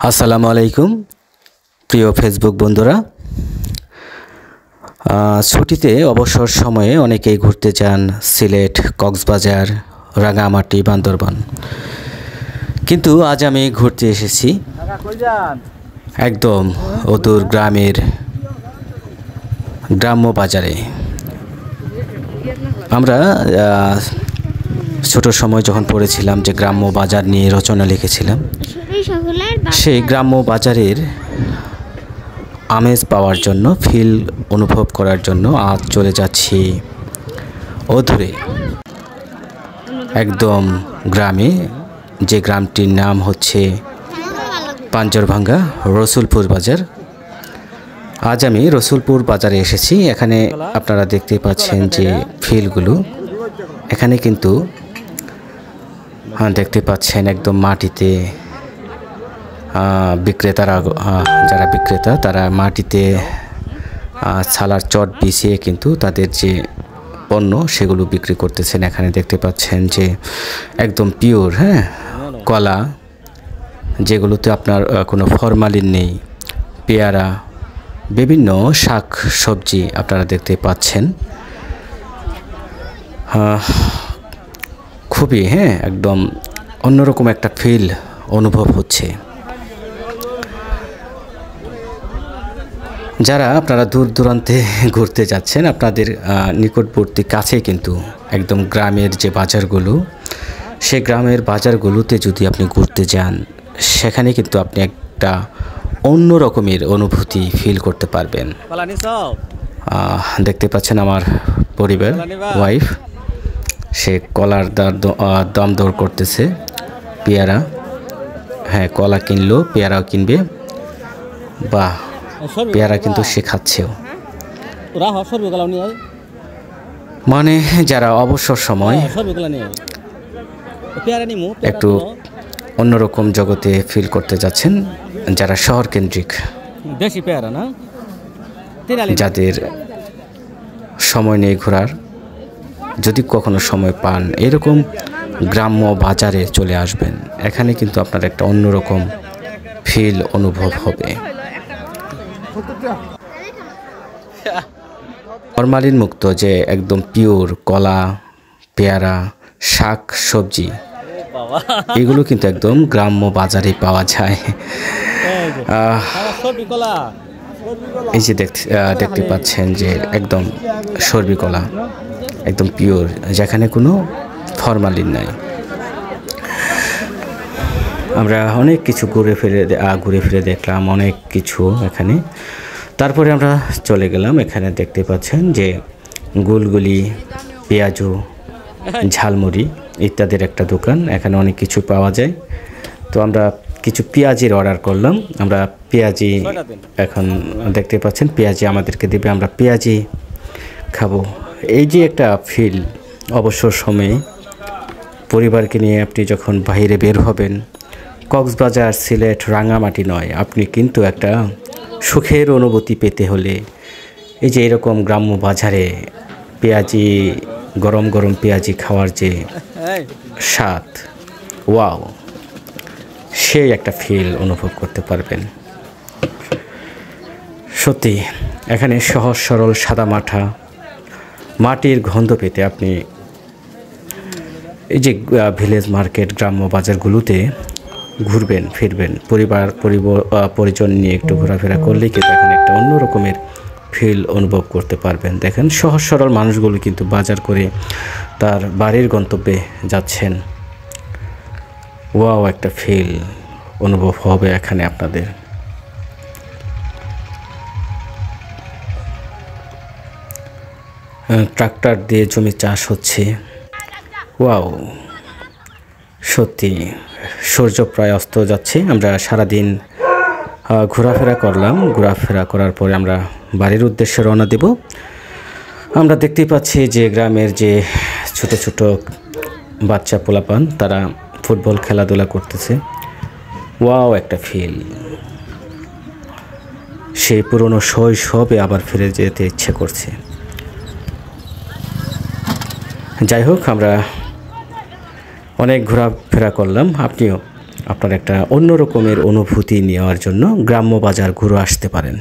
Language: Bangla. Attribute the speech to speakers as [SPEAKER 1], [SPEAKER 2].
[SPEAKER 1] আসসালামু আলাইকুম প্রিয় ফেসবুক বন্ধুরা। ছুটিতে অবসর সময়ে অনেকেই ঘুরতে যান সিলেট, কক্সবাজার, রাঙামাটি, বান্দরবান। কিন্তু আজ আমি ঘুরতে এসেছি একদম অদূর গ্রাম্য বাজারে। আমরা ছোট সময় যখন পড়েছিলাম যে গ্রাম্য বাজার নিয়ে রচনা লিখেছিলাম, সেই গ্রাম্য বাজারের আমেজ পাওয়ার জন্য, ফিল অনুভব করার জন্য আজ চলে যাচ্ছি অদূরে একদম গ্রামে, যে গ্রামটির নাম হচ্ছে পাঞ্জরভাঙ্গা রসুলপুর বাজার। আজ আমি রসুলপুর বাজারে এসেছি। এখানে আপনারা দেখতে পাচ্ছেন যে ফিলগুলো, এখানে কিন্তু দেখতে পাচ্ছেন একদম মাটিতে বিক্রেতারা, যারা বিক্রেতা তারা মাটিতে ছালার চট বিছিয়ে কিন্তু তাদের যে পণ্য সেগুলো বিক্রি করতেছেন। এখানে দেখতে পাচ্ছেন যে একদম পিওর কলা, যেগুলোতে আপনার কোনো ফরমালিন নেই, পেয়ারা, বিভিন্ন শাক সবজি আপনারা দেখতে পাচ্ছেন। খুবই একদম অন্যরকম একটা ফিল অনুভব হচ্ছে। যারা আপনারা দূর দূরান্তে ঘুরতে যাচ্ছেন, আপনাদের নিকটবর্তী কাছে কিন্তু একদম গ্রামের যে বাজারগুলো, সেই গ্রামের বাজারগুলোতে যদি আপনি ঘুরতে যান, সেখানে কিন্তু আপনি একটা অন্য রকমের অনুভূতি ফিল করতে পারবেন। দেখতে পাচ্ছেন আমার পরিবার, ওয়াইফ, সে কলার দাম দর করতেছে। পেয়ারা, কলা কিনলো, পেয়ারাও কিনবে। বাহ, পেয়ারা কিন্তু সে খাচ্ছেও। মানে যারা অবসর সময় একটু অন্যরকম জগতে ফিল করতে যাচ্ছেন, যারা শহর কেন্দ্রিক, যাদের সময় নেই ঘোরার, যদি কখনো সময় পান এরকম গ্রাম্য বাজারে চলে আসবেন। এখানে কিন্তু আপনার একটা অন্যরকম ফিল অনুভব হবে। ফরমালিন মুক্ত যে একদম পিওর কলা, পেয়ারা, শাক সবজি, এগুলো কিন্তু একদম গ্রাম্য বাজারে পাওয়া যায়। এই যে দেখতে পাচ্ছেন যে একদম সর্বি কলা, একদম পিওর, যেখানে কোনো ফরমালিন নাই। আমরা অনেক কিছু ঘুরে ফিরে দেখলাম, অনেক কিছু এখানে। তারপরে আমরা চলে গেলাম, এখানে দেখতে পাচ্ছেন যে গুলগুলি, পেঁয়াজু, ঝালমুড়ি ইত্যাদির একটা দোকান। এখানে অনেক কিছু পাওয়া যায়। তো আমরা কিছু পেঁয়াজির অর্ডার করলাম। আমরা পেঁয়াজি, এখন দেখতে পাচ্ছেন পেঁয়াজি আমাদেরকে দেবে, আমরা পেঁয়াজি খাবো। এই যে একটা ফিল, অবসর সময়ে পরিবারকে নিয়ে আপনি যখন বাইরে বের হবেন, কক্সবাজার, সিলেট, রাঙামাটি নয়, আপনি কিন্তু একটা সুখের অনুভূতি পেতে হলে এই যে এরকম গ্রাম্য বাজারে পেঁয়াজি, গরম গরম পেঁয়াজি খাওয়ার যে স্বাদ, ওয়াও, সেই একটা ফিল অনুভব করতে পারবেন। সত্যি এখানে সহজ সরল সাদা মাটির গন্ধ পেতে আপনি এই যে ভিলেজ মার্কেট, গ্রাম্য বাজারগুলোতে ঘুরবেন ফিরবেন, পরিজন নিয়ে একটু ঘোরাফেরা করলেই কিন্তু এখানে একটা অন্য রকমের ফিল অনুভব করতে পারবেন। দেখেন সহজ সরল মানুষগুলো কিন্তু বাজার করে তার বাড়ির গন্তব্যে যাচ্ছেন। ওয়াও, একটা ফিল অনুভব হবে এখানে আপনাদের। ট্রাক্টর দিয়ে জমি চাষ হচ্ছে। ওয়াও, সত্যি সূর্য প্রায় অস্ত যাচ্ছে। আমরা সারাদিন ঘোরাফেরা করলাম। ঘোরাফেরা করার পরে আমরা বাড়ির উদ্দেশ্যে রওনা দেব। আমরা দেখতেই পাচ্ছি যে গ্রামের যে ছোট ছোট বাচ্চা পোলাপান, তারা ফুটবল খেলাধুলা করতেছে। ওয়াও, একটা ফিল, সেই পুরনো শৈশবে আবার ফিরে যেতে ইচ্ছে করছে। যাই হোক, আমরা অনেক ঘোরাফেরা করলাম। আপনিও আপনার একটা অন্য রকমের অনুভূতি নেওয়ার জন্য গ্রাম্য বাজার ঘুরে আসতে পারেন।